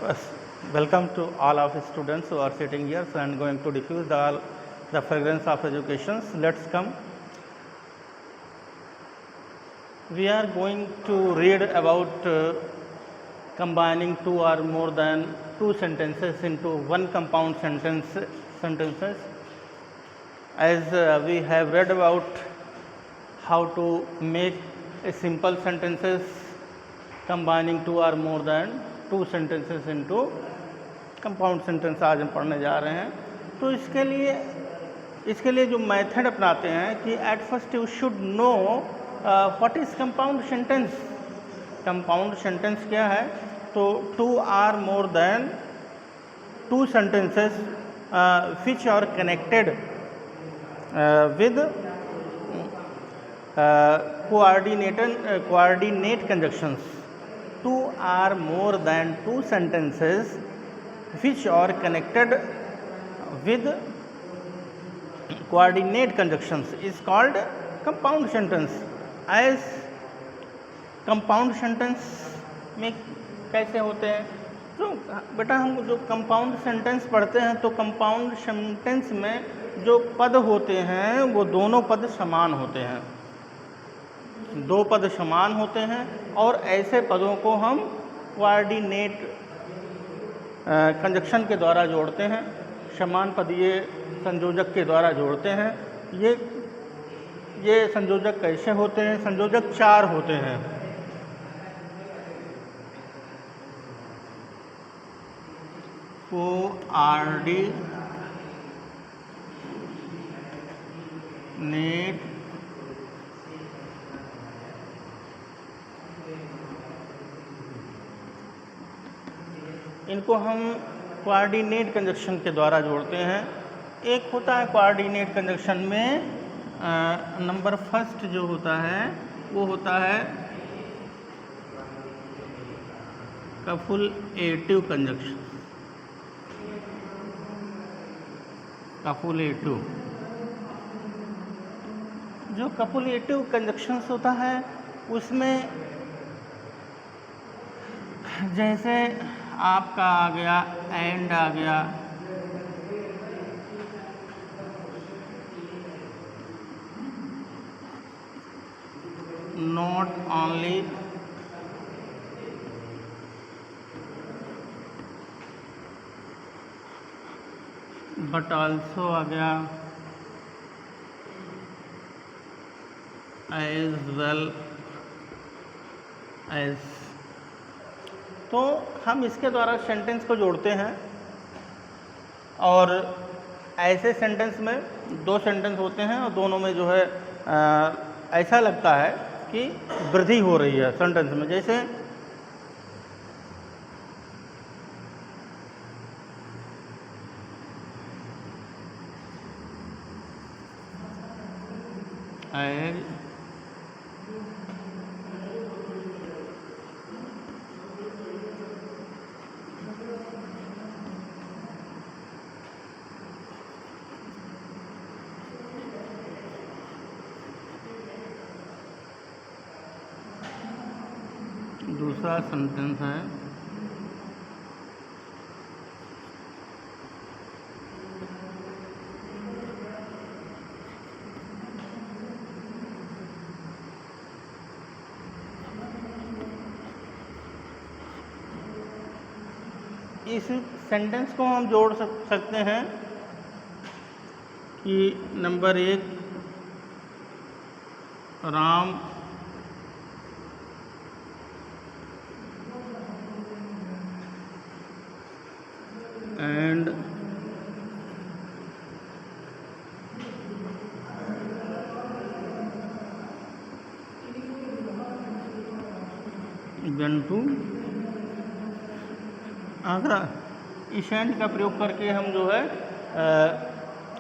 First, welcome to all of the students who are sitting here. So I am going to diffuse the fragrance of education. So let's come. We are going to read about combining two or more than two sentences into one compound sentences. As we have read about how to make a simple sentences combining two or more than two sentences into compound sentence आज हम पढ़ने जा रहे हैं। तो इसके लिए जो मेथड अपनाते हैं कि at first you should know what is compound sentence. Compound sentence क्या है? तो two or more than two sentences which are connected with coordinate conjunctions. Two or more than two sentences which are connected with coordinate conjunctions is called compound sentence. As compound sentence में कैसे होते हैं? तो बेटा हम जो compound sentence पढ़ते हैं तो कंपाउंड सेंटेंस में जो पद होते हैं वो दोनों पद समान होते हैं, दो पद समान होते हैं और ऐसे पदों को हम कोऑर्डिनेट कंजक्शन के द्वारा जोड़ते हैं, समान पदीय संयोजक के द्वारा जोड़ते हैं। ये संयोजक कैसे होते हैं? संयोजक चार होते हैं। कोऑर्डिनेट इनको हम कोऑर्डिनेट कंजक्शन के द्वारा जोड़ते हैं। एक होता है कोऑर्डिनेट कंजक्शन में नंबर फर्स्ट जो होता है वो होता है कपुलेटिव कंजक्शन। कपुलेटिव जो कपुलेटिव कंजक्शंस होता है उसमें जैसे आपका आ गया एंड आ गया, नॉट ओनली, बट आल्सो आ गया, एज वेल एज। तो हम इसके द्वारा सेंटेंस को जोड़ते हैं और ऐसे सेंटेंस में दो सेंटेंस होते हैं और दोनों में जो है ऐसा लगता है कि वृद्धि हो रही है सेंटेंस में। जैसे दूसरा सेंटेंस है इस सेंटेंस को हम जोड़ सकते हैं कि नंबर एक, राम and Gantu आगरा। इस एंड का प्रयोग करके हम जो है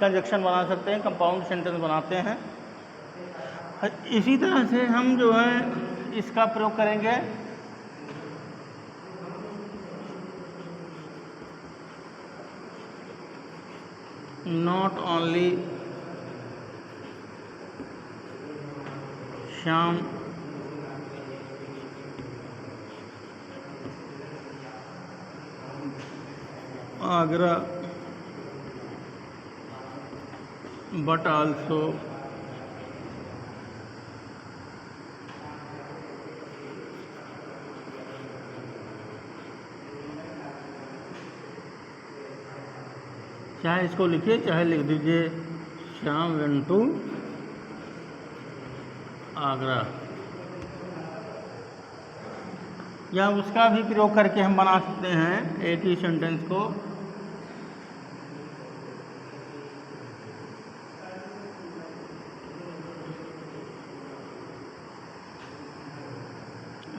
कंजक्शन बना सकते हैं, कंपाउंड सेंटेंस बनाते हैं। इसी तरह से हम जो है इसका प्रयोग करेंगे not only Shyam Agra but also चाहे इसको लिखिए चाहे लिख दीजिए श्याम वेंट टू आगरा, या उसका भी प्रयोग करके हम बना सकते हैं एक ही सेंटेंस को।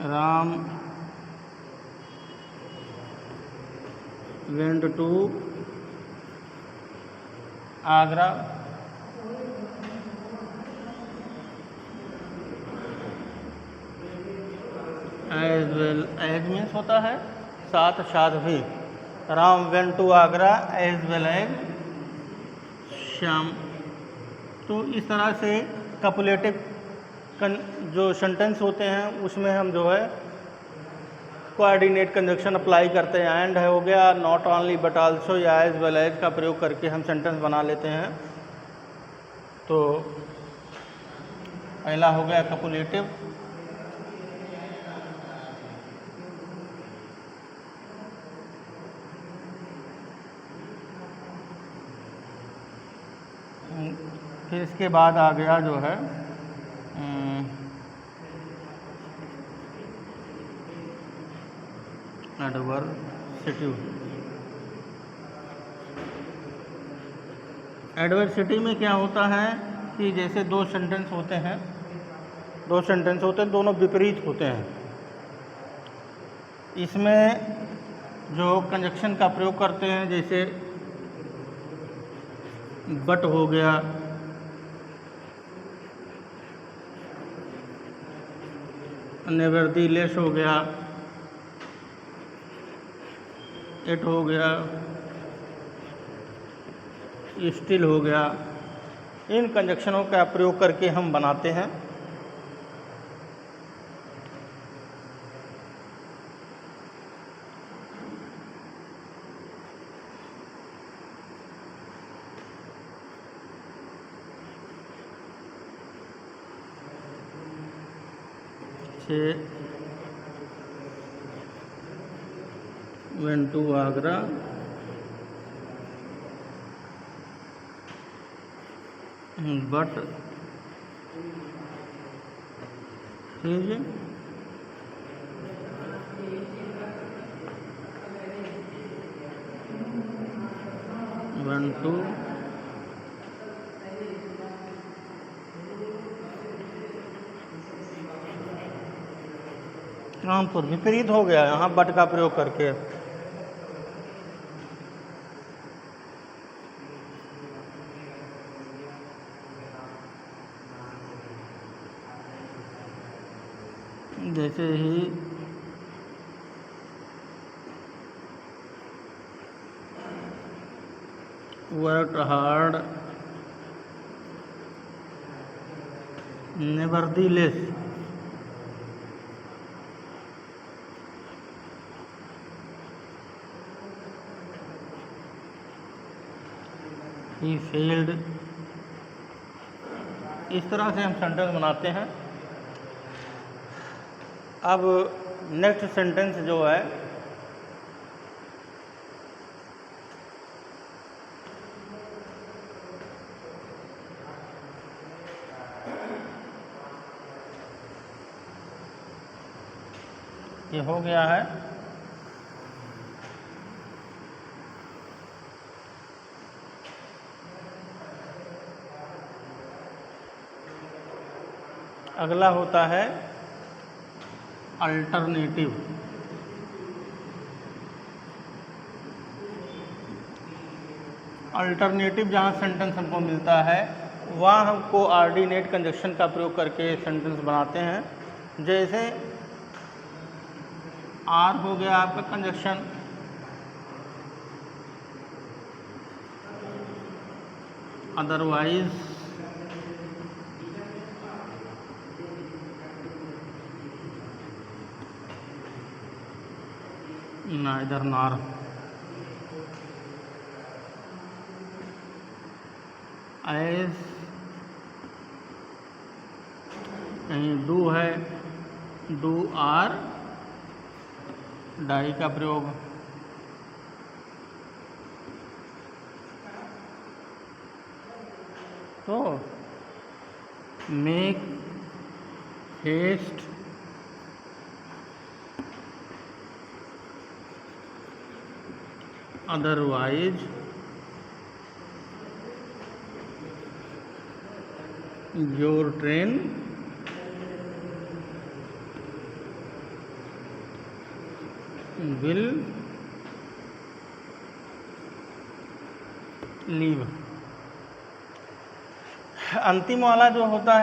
Ram went to Agra as well as means होता है साथ साथ भी। Ram went to Agra as well as Shyam. तो इस तरह से कपुलेटिव जो सेंटेंस होते हैं उसमें हम जो है कोऑर्डिनेट कंजक्शन अप्लाई करते हैं। एंड है हो गया, नॉट ओनली बट आल्सो या एज वेल एज का प्रयोग करके हम सेंटेंस बना लेते हैं। तो पहला हो गया कपुलेटिव, फिर इसके बाद आ गया जो है एडवर्सिटी। एडवर्सिटी में क्या होता है कि जैसे दो सेंटेंस होते हैं, दोनों विपरीत होते हैं। इसमें जो कंजक्शन का प्रयोग करते हैं, जैसे बट हो गया, नेवरदीलेस हो गया, इट हो गया, स्टिल हो गया, इन कंजक्शनों का प्रयोग करके हम बनाते हैं। Went to Agra but went to Kanpur. विपरीत हो गया यहाँ बट का प्रयोग करके। जैसे ही worked hard nevertheless he failed. इस तरह से हम सेंटेंस बनाते हैं। अब नेक्स्ट सेंटेंस जो है ये हो गया है अगला होता है अल्टरनेटिव। अल्टरनेटिव जहाँ सेंटेंस हमको मिलता है वहाँ हम कोऑर्डिनेट कंजक्शन का प्रयोग करके सेंटेंस बनाते हैं। जैसे आर हो गया आपका conjunction, otherwise, neither nor. As, कहीं डू है, डू आर, डाई का प्रयोग। तो make haste, otherwise your train will leave. अंतिम वाला जो होता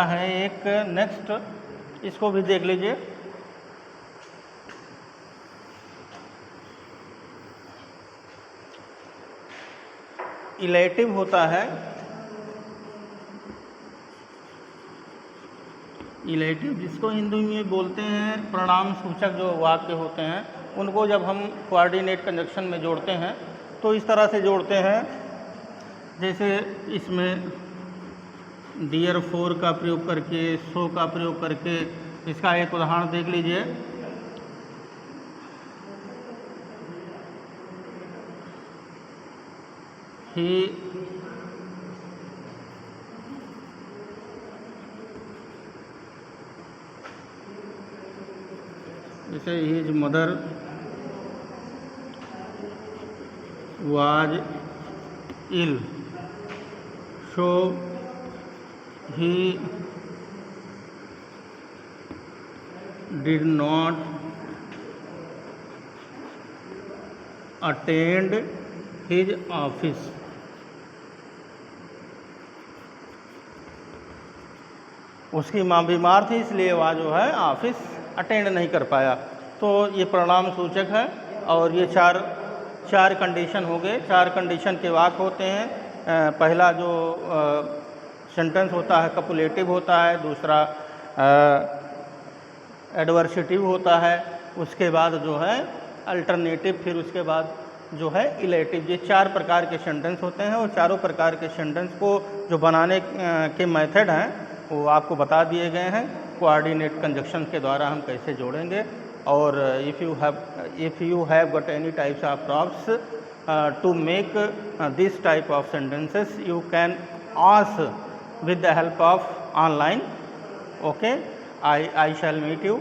है एक नेक्स्ट, इसको भी देख लीजिए। इलेटिव होता है, इलेटिव जिसको हिंदी में बोलते हैं परिणाम सूचक जो वाक्य होते हैं, उनको जब हम कोऑर्डिनेट कंजक्शन में जोड़ते हैं तो इस तरह से जोड़ते हैं, जैसे इसमें डियर फोर का प्रयोग करके, सो का प्रयोग करके। इसका एक उदाहरण देख लीजिए। ही जैसे his mother was ill, so he did not attend his office। उसकी माँ बीमार थी इसलिए वह जो है ऑफिस अटेंड नहीं कर पाया। तो ये परिणाम सूचक है और ये चार कंडीशन हो गए। 4 कंडीशन के वाक्य होते हैं। पहला जो सेंटेंस होता है कपुलेटिव होता है, दूसरा एडवर्सिटिव होता है, उसके बाद जो है अल्टरनेटिव, फिर उसके बाद जो है इलेटिव। ये 4 प्रकार के सेंटेंस होते हैं और चारों प्रकार के सेंटेंस को जो बनाने के मेथड हैं वो आपको बता दिए गए हैं। कोऑर्डिनेट कंजक्शन के द्वारा हम कैसे जोड़ेंगे। और if you have got any types of problems to make this type of sentences, you can ask with the help of online. Okay, I shall meet you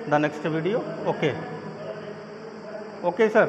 the next video. Okay sir.